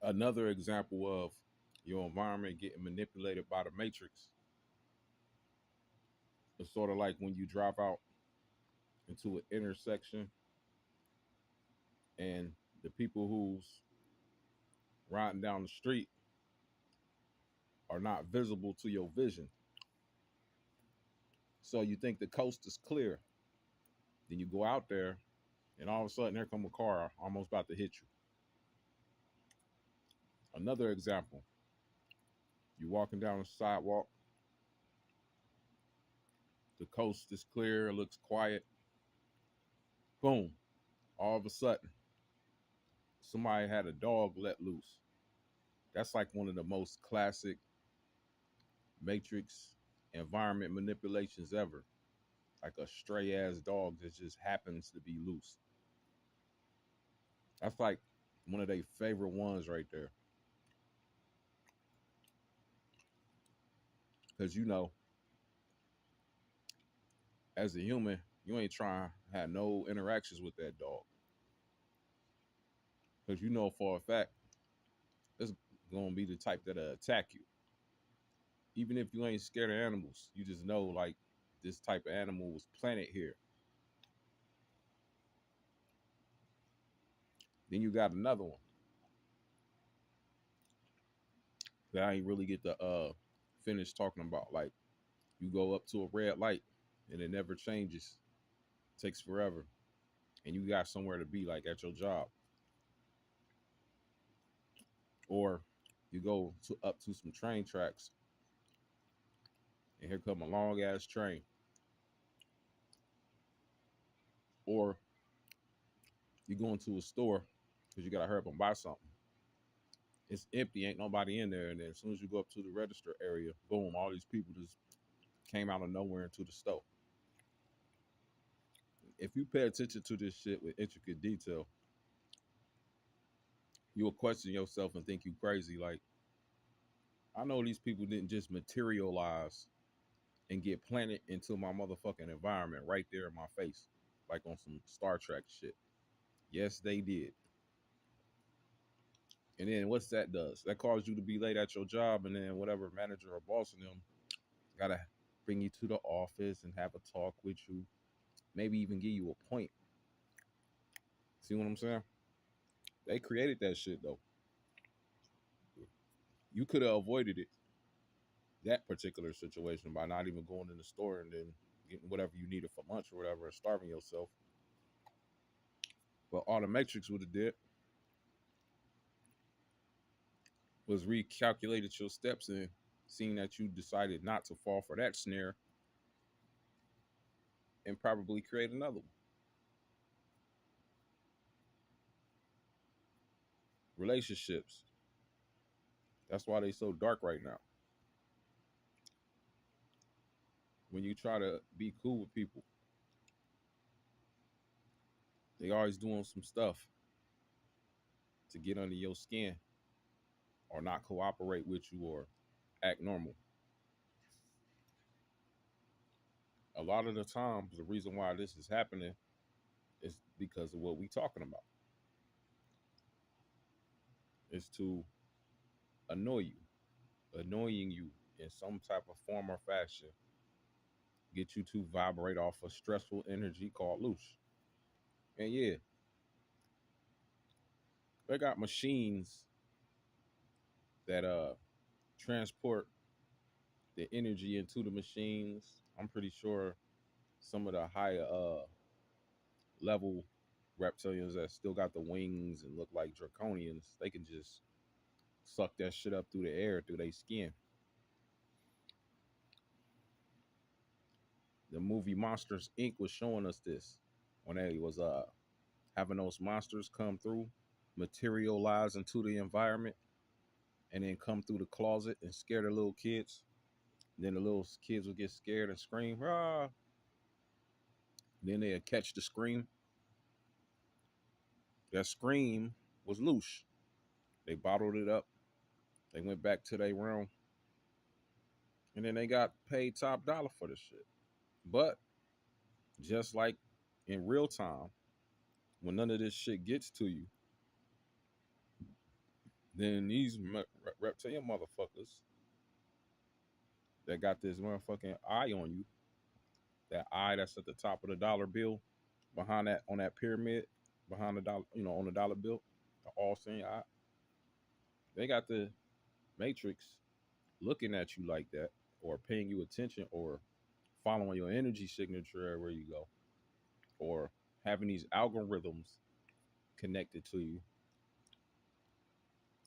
Another example of your environment getting manipulated by the matrix is sort of like when you drop out into an intersection and the people who's riding down the street are not visible to your vision. So you think the coast is clear. Then you go out there and all of a sudden there come a car almost about to hit you. Another example, you're walking down the sidewalk, the coast is clear, it looks quiet. Boom, all of a sudden, somebody had a dog let loose. That's like one of the most classic Matrix environment manipulations ever. Like a stray ass dog that just happens to be loose. That's like one of their favorite ones right there. Because as a human, you ain't trying to have no interactions with that dog. Because you know for a fact it's gonna be the type that'll attack you. Even if you ain't scared of animals, you just know like this type of animal was planted here. Then you got another one that I ain't really get to finish talking about. Like you go up to a red light and it never changes, takes forever, and you got somewhere to be like at your job, or you go to up to some train tracks and here come a long ass train, or you go into a store because you gotta hurry up and buy something. It's empty, ain't nobody in there, and then as soon as you go up to the register area, boom, all these people just came out of nowhere into the store. If you pay attention to this shit with intricate detail, you'll question yourself and think you crazy. Like, I know these people didn't just materialize and get planted into my motherfucking environment right there in my face, like on some Star Trek shit. Yes, they did. And then what's that does? That causes you to be late at your job, and then whatever manager or boss in them gotta bring you to the office and have a talk with you, maybe even give you a point. See what I'm saying? They created that shit though. You could have avoided it, that particular situation, by not even going in the store and then getting whatever you needed for lunch or whatever and starving yourself. But all the Matrix would have did was recalculated your steps and seeing that you decided not to fall for that snare and probably create another one. Relationships. That's why they so dark right now. When you try to be cool with people, they always doing some stuff to get under your skin or not cooperate with you or act normal. A lot of the times, the reason why this is happening is because of what we talking about. Is to annoy you, annoying you in some type of form or fashion, get you to vibrate off a stressful energy called loose. And yeah, they got machines that transport the energy into the machines. I'm pretty sure some of the higher level reptilians that still got the wings and look like draconians, they can just suck that shit up through the air through their skin. The movie Monsters Inc. was showing us this when they was having those monsters come through, materialize into the environment, and then come through the closet and scare the little kids. Then the little kids would get scared and scream, "Ah!" Then they'd catch the scream. That scream was loose. They bottled it up. They went back to their room, and then they got paid top dollar for this shit. But just like in real time, when none of this shit gets to you, Then these reptilian motherfuckers that got this motherfucking eye on you, that eye that's at the top of the dollar bill, behind that on that pyramid, behind the dollar, on the dollar bill, the all seeing eye. They got the matrix looking at you like that, or paying you attention, or following your energy signature everywhere you go, or having these algorithms connected to you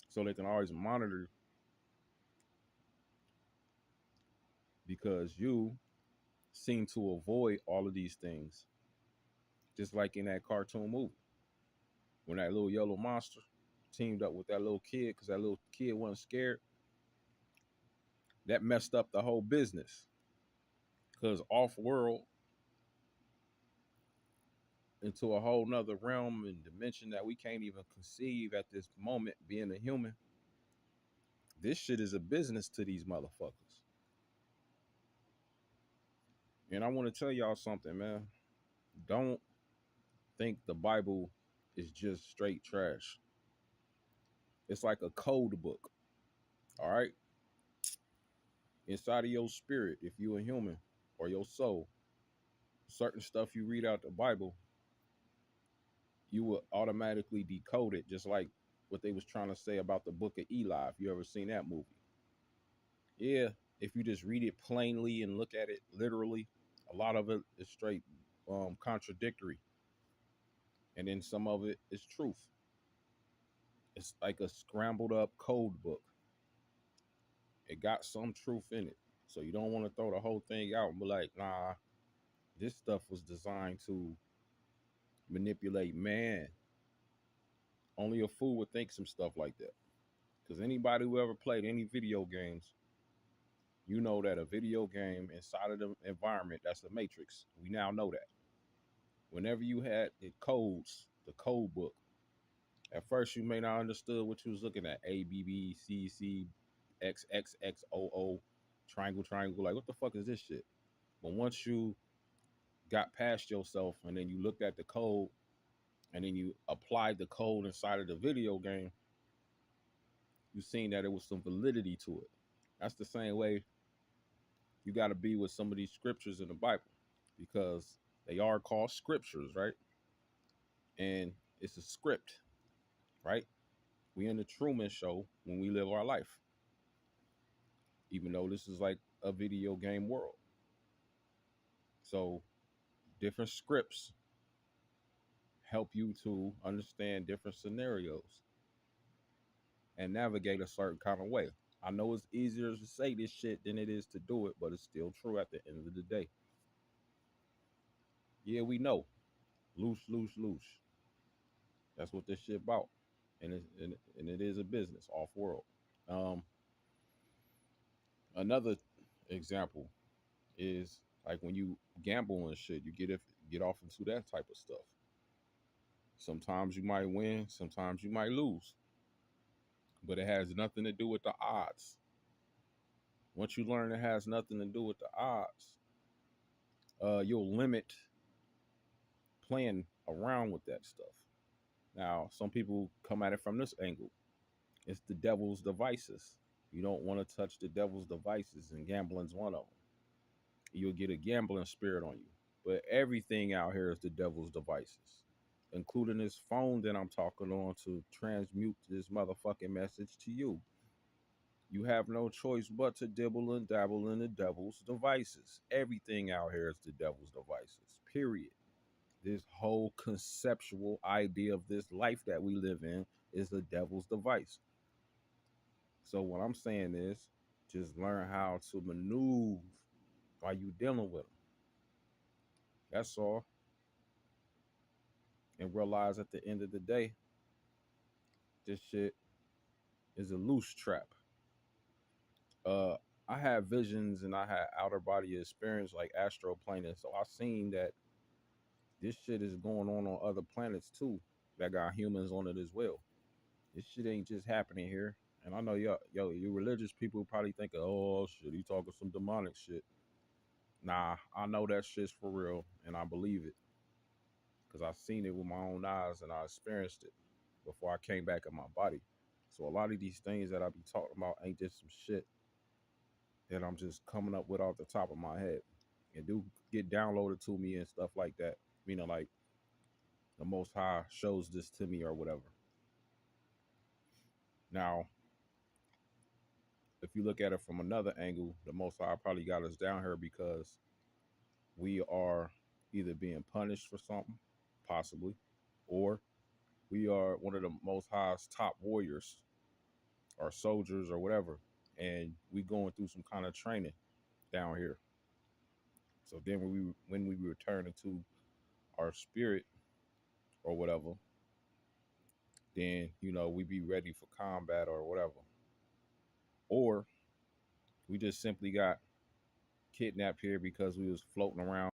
so they can always monitor, because you seem to avoid all of these things, just like in that cartoon movie when that little yellow monster teamed up with that little kid because that little kid wasn't scared. That messed up the whole business, because off world, into a whole nother realm and dimension that we can't even conceive at this moment, being a human, this shit is a business to these motherfuckers. And I want to tell y'all something, man. Don't think the Bible is just straight trash. It's like a code book. All right. Inside of your spirit, if you a human, or your soul, certain stuff you read out the Bible, you will automatically decode it, just like what they was trying to say about the book of Eli. If you ever seen that movie. Yeah, if you just read it plainly and look at it literally, a lot of it is straight contradictory. And then some of it is truth. It's like a scrambled up code book. It got some truth in it. So you don't want to throw the whole thing out and be like, nah, this stuff was designed to manipulate man. Only a fool would think some stuff like that. Because anybody who ever played any video games, you know that a video game inside of the environment, that's the matrix. We now know that. Whenever you had the codes, the code book, at first you may not understood what you was looking at. A, B, B, C, C, X, X, X, O, O, triangle, triangle. Like, what the fuck is this shit? But once you got past yourself and then you looked at the code and then you applied the code inside of the video game, you seen that it was some validity to it. That's the same way you got to be with some of these scriptures in the Bible, because they are called scriptures, right? And it's a script, right? We in the Truman Show when we live our life, even though this is like a video game world. So different scripts help you to understand different scenarios and navigate a certain kind of way. I know it's easier to say this shit than it is to do it, but it's still true at the end of the day. Yeah, we know. Loose, loose, loose. That's what this shit about. And it is a business off world. Um, Another example is like when you gamble and shit, you get off into that type of stuff. Sometimes you might win, sometimes you might lose, but it has nothing to do with the odds. Once you learn it has nothing to do with the odds, you'll limit playing around with that stuff. Now, some people come at it from this angle. It's the devil's devices. You don't want to touch the devil's devices, and gambling's one of them. You'll get a gambling spirit on you. But everything out here is the devil's devices, including this phone that I'm talking on to transmute this motherfucking message to you. You have no choice but to dibble and dabble in the devil's devices. Everything out here is the devil's devices, period. This whole conceptual idea of this life that we live in is the devil's device. So what I'm saying is, just learn how to maneuver while you dealing with them. That's all. And realize at the end of the day, this shit is a loose trap. Uh, I had visions and I had outer body experience like astral planet. So I seen that this shit is going on other planets too that got humans on it as well. This shit ain't just happening here. And I know you religious people probably think, oh shit, he talking some demonic shit. Nah, I know that shit's for real and I believe it. Because I've seen it with my own eyes and I experienced it before I came back in my body. So a lot of these things that I be talking about ain't just some shit that I'm just coming up with off the top of my head. And do get downloaded to me and stuff like that. Like the Most High shows this to me or whatever. Now, if you look at it from another angle, the Most High probably got us down here because we are either being punished for something, possibly, or we are one of the Most High's top warriors or soldiers or whatever, and we going through some kind of training down here. So then when we return into our spirit or whatever, then we be ready for combat or whatever. Or we just simply got kidnapped here because we was floating around